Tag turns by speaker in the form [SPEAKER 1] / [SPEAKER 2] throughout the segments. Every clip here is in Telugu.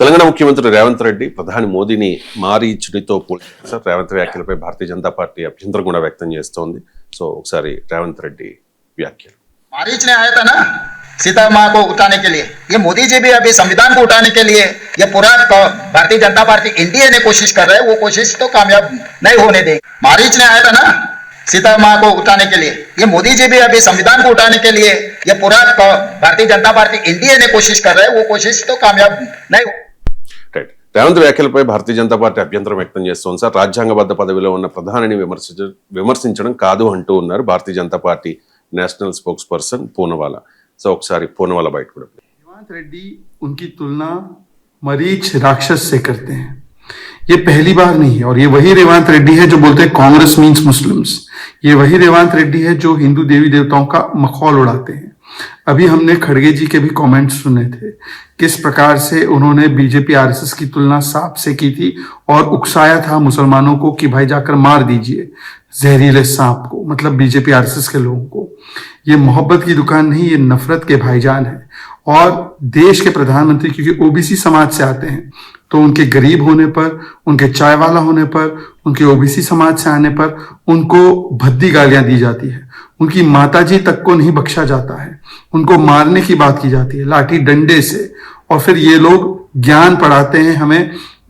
[SPEAKER 1] తెలంగాణ ముఖ్యమంత్రి రేవంత్ రెడ్డి ప్రధాని మోదీని మారీచుడితో పోల్చారు. సార్, రేవంత్ వ్యాఖ్యలపై భారతీయ జనతా పార్టీ అభ్యంతరం కూడా వ్యక్తం చేస్తోంది. సో ఒకసారి రేవంత్ రెడ్డి వ్యాఖ్యలు.
[SPEAKER 2] मारीच ने आया था ना सीता माँ को उठाने के लिए, ये मोदी जी भी अभी संविधान को उठाने के लिए ये पूरा भारतीय जनता पार्टी एनडीए ने कोशिश कर रहे हैं, वो कोशिश तो कामयाब नहीं होने देंगे। मारीच ने आया था ना सीता माँ को उठाने के लिए, ये मोदी जी भी अभी संविधान को उठाने के लिए ये पूरा भारतीय जनता पार्टी एनडीए ने कोशिश कर रहे हैं, वो कोशिश तो कामयाब नहीं।
[SPEAKER 1] రైట్, రేవంత్ వ్యాఖ్యలపై భారతీయ జనతా పార్టీ అభ్యంతరం వ్యక్తం చేస్తోంది. సార్, రాజ్యాంగబద్ధ పదవిలో ఉన్న ప్రధానిని విమర్శించడం కాదు అంటూ ఉన్నారు Bharatiya Janata Party national spokesperson Poonawalla. So ఒకసారి పూనవాలా బయట కూడా.
[SPEAKER 3] रेवंत रेड्डी उनकी तुलना मरीच राक्षस से करते हैं। ये पहली बार नहीं है, और ये वही रेवंत रेड्डी है जो बोलते हैं कांग्रेस मीन्स मुस्लिम्स। ये वही रेवंत रेड्डी है जो हिंदू देवी देवताओं का मखौल उड़ाते हैं। अभी हमने खड़गे जी के भी कमेंट्स सुने थे, किस प्रकार से उन्होंने बीजेपी आरएसएस की तुलना सांप से की थी और उकसाया था मुसलमानों को कि भाई जाकर मार दीजिए जहरीले सांप को, मतलब बीजेपी आरएसएस के लोगों को। ये मोहब्बत की दुकान नहीं, ये नफरत के भाईजान है। और देश के प्रधानमंत्री क्योंकि ओबीसी समाज से आते हैं, तो उनके गरीब होने पर, उनके चाय वाला होने पर, उनके ओबीसी समाज से आने पर उनको भद्दी गालियां दी जाती है। उनकी माताजी तक को नहीं बख्शा जाता है, उनको मारने की बात की जाती है लाठी डंडे से। और फिर ये लोग ज्ञान पढ़ाते हैं हमें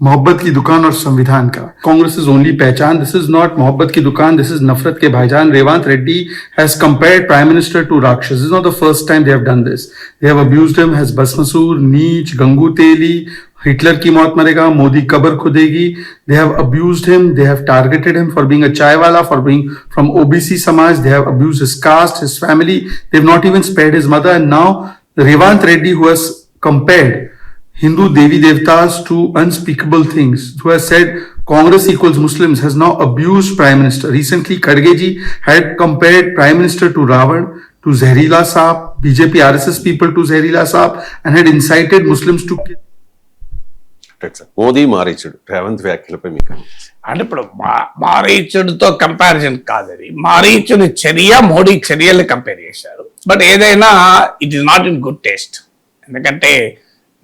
[SPEAKER 3] मोहब्बत की दुकान और संविधान का। कांग्रेस इज ओनली पहचान, दिस इज नॉट मोहब्बत की दुकान, दिस इज नफरत के भाईजान। Revanth Reddy has compared prime minister to राक्षस. This is not the first time they have done this. They have abused him as Bhasmasur, नीच, गंगू तेली, हिटलर की मौत मरेगा, मोदी कब्र खुदेगी. They have abused him, they have targeted him for being a chai wala, for being from OBC Samaj. They have abused his caste, his family. They have not even spared his mother. And now Revanth Reddy, who has compared Hindu Devi Devtas to unspeakable things, who has said Congress equals Muslims, has now abused Prime Minister. Recently, Khadge ji had compared Prime Minister to Ravan, to Zahrila Saab, BJP RSS people to Zahrila Saab, and had incited Muslims to kill.
[SPEAKER 1] Modi మారీచుడు రేవంత్ వ్యాఖ్యలపై మీకు
[SPEAKER 4] అంటే ఇప్పుడు మారీచుడితో కంపారిజన్ కాదది, మారీచుడి చర్య మోడీ చర్యలు కంపేర్ చేశారు. బట్ ఏదైనా it is not in good taste. ఎందుకంటే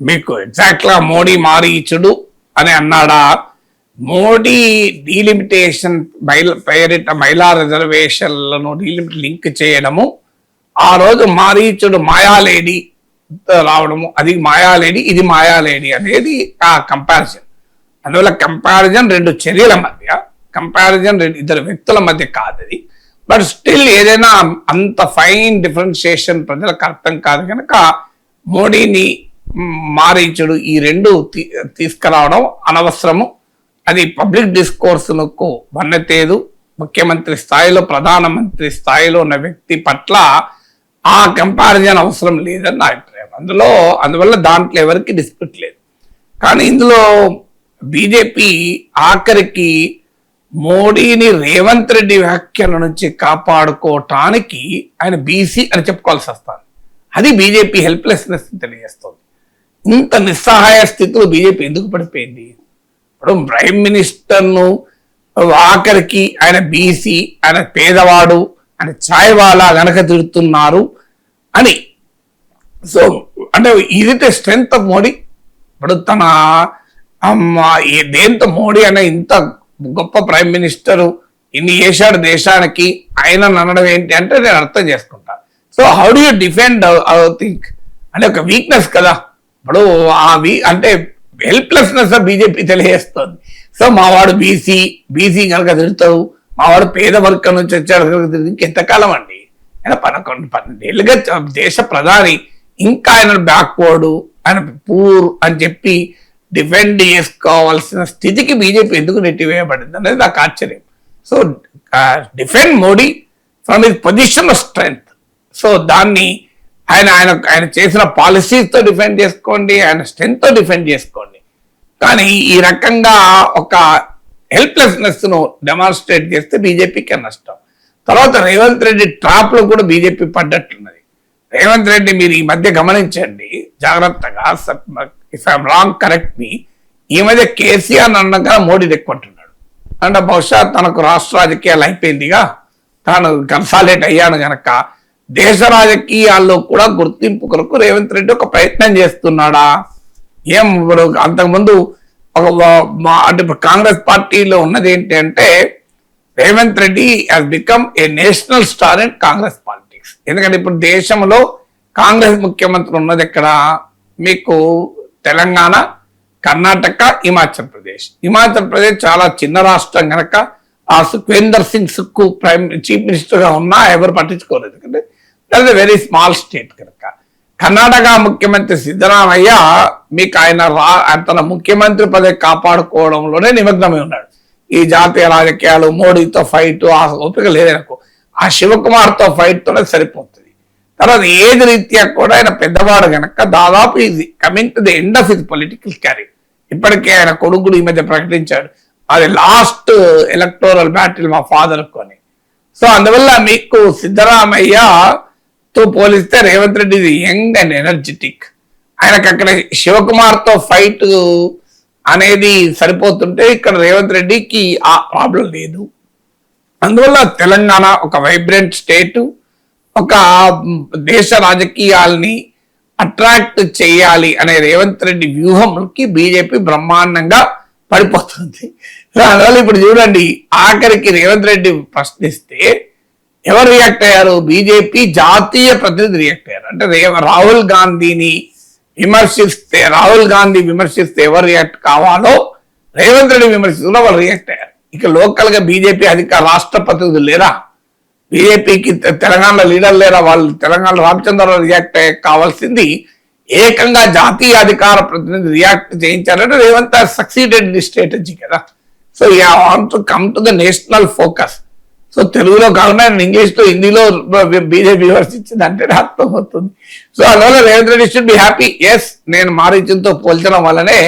[SPEAKER 4] మీకు ఎగ్జాక్ట్గా మోడీ మారీచుడు అని అన్నాడా? మోడీ డీలిమిటేషన్ పేరిట మహిళా రిజర్వేషన్లను లింక్ చేయడము, ఆ రోజు మారీచుడు మాయాలేడి రావడము, అది మాయాలేడి ఇది మాయాలేడి అనేది ఆ కంపారిజన్. అందువల్ల కంపారిజన్ రెండు చర్యల మధ్య, కంపారిజన్ రెండు ఇద్దరు వ్యక్తుల మధ్య కాదు అది. బట్ స్టిల్ ఏదైనా అంత ఫైన్ డిఫరెన్షియేషన్ ప్రజలకు అర్థం కాదు కనుక మోడీని మారీచుడు ఈ రెండు తీసుకురావడం అనవసరము. అది పబ్లిక్ డిస్కోర్స్కు వన్నెతేదు. ముఖ్యమంత్రి స్థాయిలో, ప్రధానమంత్రి స్థాయిలో ఉన్న వ్యక్తి పట్ల ఆ కంపారిజన్ అవసరం లేదని నా అభిప్రాయం. అందువల్ల దాంట్లో ఎవరికి డిస్ప్యూట్ లేదు. కానీ ఇందులో బీజేపీ ఆఖరికి మోడీని రేవంత్ రెడ్డి వ్యాఖ్యల నుంచి కాపాడుకోవటానికి ఆయన బీసీ అని చెప్పుకోవాల్సి వస్తుంది. అది బీజేపీ హెల్ప్లెస్నెస్ తెలియజేస్తుంది. ఇంత నిస్సహాయ స్థితిలో బీజేపీ ఎందుకు పడిపోయింది? ఇప్పుడు ప్రైమ్ మినిస్టర్ను ఆఖరికి ఆయన బీసీ, ఆయన పేదవాడు, ఆయన ఛాయ్ వాలా గనక తిడుతున్నారు అని. సో అంటే ఇదితే స్ట్రెంగ్త్ ఆఫ్ మోడీ. ఇప్పుడు తన దేంతో మోడీ అనే ఇంత గొప్ప ప్రైమ్ మినిస్టరు ఇన్ని చేశాడు దేశానికి, ఆయన అనడం ఏంటి అంటే నేను అర్థం చేసుకుంటా. So how do you defend think అంటే ఒక వీక్నెస్ కదా. ఇప్పుడు అంటే హెల్ప్లెస్నెస్ బీజేపీ తెలియజేస్తుంది. సో మావాడు బీసీ కనుక తిడతావు, మావాడు పేద వర్గం నుంచి వచ్చాడు కనుక తిడుతుంది. ఇంకెంతకాలం అండి? ఆయన 12 ఏళ్ళుగా దేశ ప్రధాని, ఇంకా ఆయన బ్యాక్వర్డ్, ఆయన పూర్ అని చెప్పి డిఫెండ్ చేసుకోవాల్సిన స్థితికి బీజేపీ ఎందుకు నెట్టివేయబడింది అనేది నాకు ఆశ్చర్యం. So defend Modi from his position of strength. So దాన్ని ఆయన చేసిన పాలసీస్తో డిఫెండ్ చేసుకోండి, ఆయన స్ట్రెంగ్త్తో డిఫెండ్ చేసుకోండి. కానీ ఈ రకంగా ఒక హెల్ప్లెస్నెస్ను డెమాన్స్ట్రేట్ చేస్తే బీజేపీకి నష్టం. తర్వాత రేవంత్ రెడ్డి ట్రాప్లో కూడా బీజేపీ పడ్డట్లున్నది. రేవంత్ రెడ్డి మీరు ఈ మధ్య గమనించండి జాగ్రత్తగా, ఇఫ్ ఐఎమ్ రాంగ్ కరెక్ట్ మీ, ఈ మధ్య కేసీఆర్ అన్నాక మోడీ ఎక్కుంటున్నాడు. అంటే బహుశా తనకు రాష్ట్ర రాజకీయాలు అయిపోయిందిగా, తాను కన్సాలేట్ అయ్యాను గనక దేశ రాజకీయాల్లో కూడా గుర్తింపు కొరకు రేవంత్ రెడ్డి ఒక ప్రయత్నం చేస్తున్నాడా? ఏం ఇప్పుడు అంతకుముందు అంటే ఇప్పుడు కాంగ్రెస్ పార్టీలో ఉన్నది ఏంటి అంటే Revanth Reddy has become a national star in Congress politics. ఎందుకంటే ఇప్పుడు దేశంలో కాంగ్రెస్ ముఖ్యమంత్రి ఉన్నది ఎక్కడ, మీకు తెలంగాణ, కర్ణాటక, హిమాచల్ ప్రదేశ్ చాలా చిన్న రాష్ట్రం కనుక ఆ సుఖ్వేందర్ సింగ్ సుక్కు చీఫ్ మినిస్టర్ గా ఉన్నా ఎవరు పట్టించుకోలేదు, ఎందుకంటే that is a very small state కనుక. కర్ణాటక ముఖ్యమంత్రి సిద్ధరామయ్య మీకు ఆయన తన ముఖ్యమంత్రి పదవి కాపాడుకోవడంలోనే నిమగ్నమై ఉన్నాడు. ఈ జాతీయ రాజకీయాలు, మోడీతో ఫైట్ ఆ ఓపిక లేదనుకో, ఆ శివకుమార్ తో ఫైట్ తోనే సరిపోతుంది. తర్వాత ఏది రీత్యా కూడా ఆయన పెద్దవాడు కనుక దాదాపు ఇది coming to the end of his political carrier. ఇప్పటికే ఆయన కొడుకుడు ఈ మధ్య ప్రకటించాడు అది లాస్ట్ ఎలక్టోరల్ బ్యాటిల్ మా ఫాదర్ కొని. సో అందువల్ల మీకు సిద్ధరామయ్యతో పోలిస్తే రేవంత్ రెడ్డి ఇది యంగ్ అండ్ ఎనర్జెటిక్. ఆయనకు అక్కడ శివకుమార్ తో ఫైట్ అనేది సరిపోతుంటే ఇక్కడ రేవంత్ రెడ్డికి ఆ ప్రాబ్లం లేదు. అందువల్ల తెలంగాణ ఒక వైబ్రెంట్ స్టేట్, ఒక దేశ రాజకీయాల్ని అట్రాక్ట్ చేయాలి అనే రేవంత్ రెడ్డి వ్యూహంకి బీజేపీ బ్రహ్మాండంగా పడిపోతుంది. అందువల్ల ఇప్పుడు చూడండి, ఆఖరికి రేవంత్ రెడ్డి ప్రశ్నిస్తే ఎవరు రియాక్ట్ అయ్యారు? బీజేపీ జాతీయ ప్రతినిధి రియాక్ట్ అయ్యారు. అంటే రాహుల్ గాంధీ విమర్శిస్తే ఎవరు రియాక్ట్ కావాలో రేవంత్ రెడ్డి విమర్శిస్తున్నా వాళ్ళు రియాక్ట్ అయ్యారు. ఇక లోకల్ గా బీజేపీ అధికార రాష్ట్ర ప్రతినిధులు లేరా? బీజేపీకి తెలంగాణలో లీడర్ లేరా? వాళ్ళు తెలంగాణ రామచంద్రరావు రియాక్ట్ కావాల్సింది ఏకంగా జాతీయ అధికార ప్రతినిధి రియాక్ట్ చేయించారంటే రేవంత్ సక్సీడెడ్ ది స్ట్రాటజీ కదా. So you want to come to the national focus. So తెలుగులో కాకుండా ఇంగ్లీష్ లో, హిందీలో బీజేపీ విమర్శించింది అంటే అర్థం అవుతుంది. సో అందువల్ల Revanth Reddy should be happy. Yes, నేను మారీచుతో పోల్చడం వల్లనే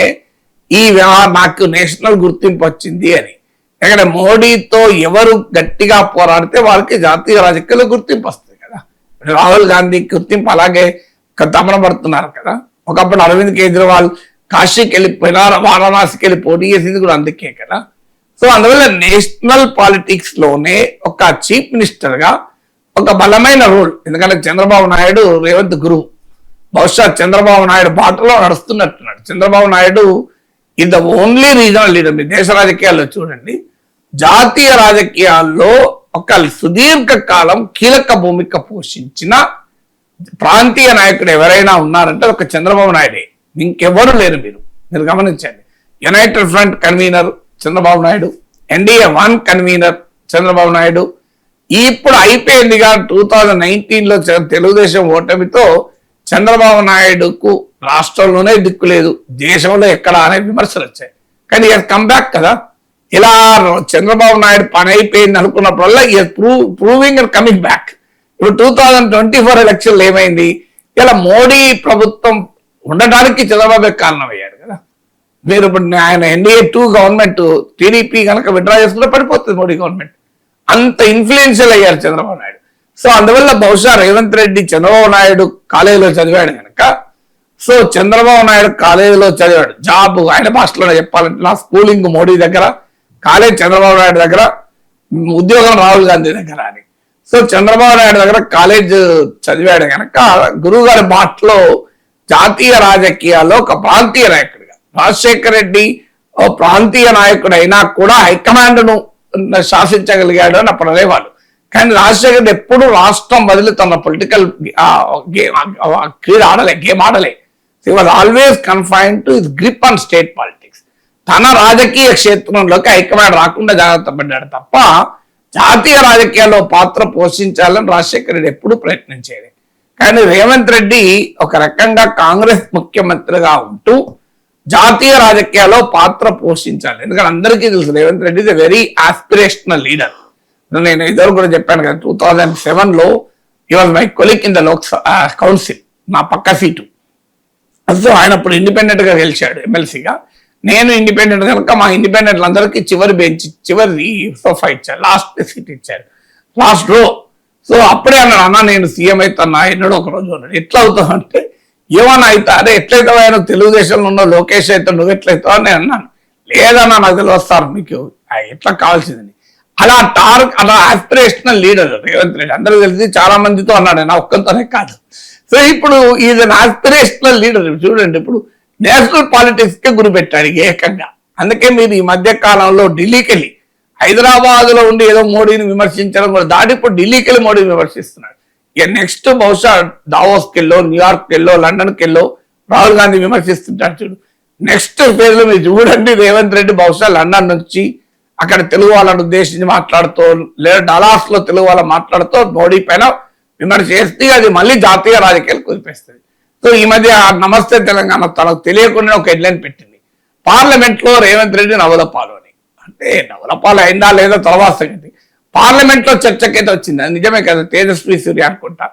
[SPEAKER 4] ఈ వ్యవహారం నాకు నేషనల్ గుర్తింపు వచ్చింది అని. ఎందుకంటే మోడీతో ఎవరు గట్టిగా పోరాడితే వాళ్ళకి జాతీయ రాజకీయాల్లో గుర్తింపు వస్తుంది కదా. రాహుల్ గాంధీ గుర్తింపు అలాగే తమనపడుతున్నారు కదా. ఒకప్పుడు అరవింద్ కేజ్రీవాల్ కాశీకి వెళ్ళిపోయినారు, వారణాసికి వెళ్ళి పోటీ చేసింది కూడా అందుకే కదా. సో అందువల్ల నేషనల్ పాలిటిక్స్ లోనే ఒక చీఫ్ మినిస్టర్ గా ఒక బలమైన రోల్. ఎందుకంటే చంద్రబాబు నాయుడు రేవంత్ గురువు, బహుశా చంద్రబాబు నాయుడు బాటలో నడుస్తున్నట్టున్నాడు. Chandrababu Naidu is the only regional leader. మీ దేశ రాజకీయాల్లో చూడండి, జాతీయ రాజకీయాల్లో ఒక సుదీర్ఘ కాలం కీలక భూమిక పోషించిన ప్రాంతీయ నాయకుడు ఎవరైనా ఉన్నారంటే ఒక చంద్రబాబు నాయుడే, ఇంకెవరు లేరు. మీరు గమనించండి. United front convener Chandrababu Naidu, NDA 1 convener Chandrababu Naidu. ఇప్పుడు అయిపోయిందిగా 2019లో తెలుగుదేశం ఓటమితో చంద్రబాబు నాయుడుకు రాష్ట్రంలోనే దిక్కు లేదు, దేశంలో ఎక్కడ అనే విమర్శలు వచ్చాయి. కానీ కమ్ బ్యాక్ కదా. ఇలా చంద్రబాబు నాయుడు పని అయిపోయింది అనుకున్నప్పుడల్లా ప్రూవింగ్ అండ్ కమింగ్ బ్యాక్. ఇప్పుడు 2024 ఎలక్షన్లు ఏమైంది? ఇలా మోడీ ప్రభుత్వం ఉండడానికి చంద్రబాబు కారణమయ్యాడు కదా. మీరు ఇప్పుడు ఆయన ఎన్డీఏ 2 గవర్నమెంట్ టీడీపీ కనుక విడ్రా చేసుకుంటే పడిపోతుంది మోడీ గవర్నమెంట్. అంత ఇన్ఫ్లుయెన్షియల్ అయ్యారు చంద్రబాబు నాయుడు. సో అందువల్ల బహుశా రేవంత్ రెడ్డి చంద్రబాబు నాయుడు కాలేజీలో చదివాడు కనుక, సో చంద్రబాబు నాయుడు కాలేజీలో చదివాడు, జాబ్ ఆయన భాషలో చెప్పాలంటే నా స్కూలింగ్ మోడీ దగ్గర, కాలేజ్ చంద్రబాబు నాయుడు దగ్గర, ఉద్యోగం రాహుల్ గాంధీ దగ్గర అని. సో చంద్రబాబు నాయుడు దగ్గర కాలేజ్ చదివాడు కనుక గురువు గారి మాటలో జాతీయ రాజకీయాల్లో ఒక ప్రాంతీయ నాయకుడిగా, రాజశేఖర రెడ్డి ఓ ప్రాంతీయ నాయకుడు అయినా కూడా హైకమాండ్ ను శాసించగలిగాడు అని అప్పుడు అనేవాళ్ళు. కానీ రాజశేఖర రెడ్డి ఎప్పుడు రాష్ట్రం వదిలి తన పొలిటికల్ గేమ్ ఆడలే. He was always confined to his grip on state politics. తన రాజకీయ క్షేత్రంలోకి హైకమాండ్ రాకుండా జాగ్రత్త పడ్డాడు తప్ప జాతీయ రాజకీయాల్లో పాత్ర పోషించాలని రాజశేఖర రెడ్డి ఎప్పుడు ప్రయత్నించేది. కానీ రేవంత్ రెడ్డి ఒక రకంగా కాంగ్రెస్ ముఖ్యమంత్రిగా ఉంటూ జాతీయ రాజకీయాల్లో పాత్ర పోషించాలి. ఎందుకంటే అందరికీ తెలుసు Revanth Reddy is a very aspirational leader. నేను ఇద్దరు కూడా చెప్పాను కదా, 2007లో he was my colleague in the council, నా పక్క సీటు. సో ఆయన అప్పుడు ఇండిపెండెంట్ గా గెలిచాడు ఎమ్మెల్సీగా. నేను ఇండిపెండెంట్ కనుక మా ఇండిపెండెంట్ అందరికీ చివరి బెంచ్, చివరి సోఫా ఇచ్చారు, లాస్ట్ సీట్ ఇచ్చారు, లాస్ట్ రో. సో అప్పుడే అన్నాడు, అన్న నేను సీఎం అవుతాను ఎన్నడో ఒక రోజు అన్నాడు. ఎట్లా అవుతావు అంటే, ఏమన్నా అవుతా, అదే ఎట్లయితావు, ఆయన తెలుగుదేశంలో ఉన్న లోకేష్ అయితే నువ్వు ఎట్లయితావు అని నేను అన్నాను. లేదన్నా నాకు తెలియస్తారు మీకు ఎట్లా కావాల్సిందని. అలా ఆస్పిరేషనల్ లీడర్ రేవంత్ రెడ్డి. అందరూ తెలిసి చాలా మందితో అన్నాడు, నా ఒక్కరితోనే కాదు. సో ఇప్పుడు ఈజ్ అన్ ఆస్పిరేషనల్ లీడర్. చూడండి, ఇప్పుడు నేషనల్ పాలిటిక్స్ కి గురి పెట్టాడు ఏకంగా. అందుకే మీరు ఈ మధ్య కాలంలో ఢిల్లీకి వెళ్ళి, హైదరాబాద్ లో ఉండి ఏదో మోడీని విమర్శించడం కూడా దాటి ఇప్పుడు ఢిల్లీకి వెళ్ళి మోడీని విమర్శిస్తున్నాడు. ఇక నెక్స్ట్ బహుశా దావోస్కి వెళ్ళో, న్యూయార్క్కి వెళ్ళో, లండన్కి వెళ్ళో రాహుల్ గాంధీ విమర్శిస్తుంటాడు చూడు. నెక్స్ట్ ఫేజ్ లో మీరు చూడండి, రేవంత్ రెడ్డి బహుశా లండన్ నుంచి అక్కడ తెలుగు వాళ్ళని ఉద్దేశించి మాట్లాడుతూ, లేదా డలాస్ లో తెలుగు వాళ్ళ మాట్లాడుతూ మోడీ పైన విమర్శ చేస్తే అది మళ్ళీ జాతీయ రాజకీయాలు కుదిపేస్తుంది. సో ఈ మధ్య నమస్తే తెలంగాణ తనకు తెలియకుండా ఒక హెడ్లైన్ పెట్టింది, పార్లమెంట్ లో రేవంత్ రెడ్డి నవలపాలు అని. అంటే నవలపాలు అయిందా లేదా తర్వాత సంగతి, పార్లమెంట్ లో చర్చకైతే వచ్చింది. అది నిజమే కదా, తేజస్వి సూర్య అనుకుంటా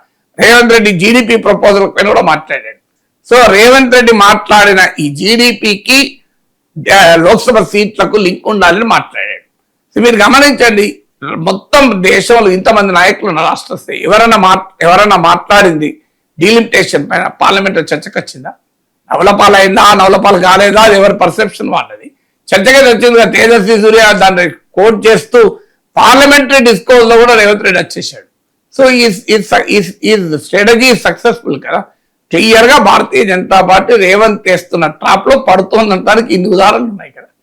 [SPEAKER 4] రేవంత్ రెడ్డి జీడిపి ప్రపోజల్ పైన కూడా మాట్లాడాడు. సో రేవంత్ రెడ్డి మాట్లాడిన ఈ జీడిపికి లోక్సభ సీట్లకు లింక్ ఉండాలని మాట్లాడాడు. సో మీరు గమనించండి, మొత్తం దేశంలో ఇంతమంది నాయకులు ఉన్న రాష్ట్ర స్థాయి ఎవరన్నా మాట్లాడింది డీలిమిటేషన్ పైన పార్లమెంట్ లో చర్చకు వచ్చిందా? నవలపాలు అయిందా, నవలపాలు కాలేదా, అది ఎవరి పర్సెప్షన్ వాళ్ళది. చర్చకైతే వచ్చింది కదా, తేజస్వి సూర్య దాన్ని కోట్ చేస్తూ పార్లమెంటరీ డిస్కోర్స్ లో కూడా రేవంత్ రెడ్డి వచ్చేసాడు. సో ఈ స్ట్రాటజీ సక్సెస్ఫుల్ కదా. క్లియర్ గా భారతీయ జనతా పార్టీ రేవంత్ చేస్తున్న ట్రాప్ లో పడుతుందనడానికి ఇన్ని ఉదాహరణలు ఉన్నాయి కదా.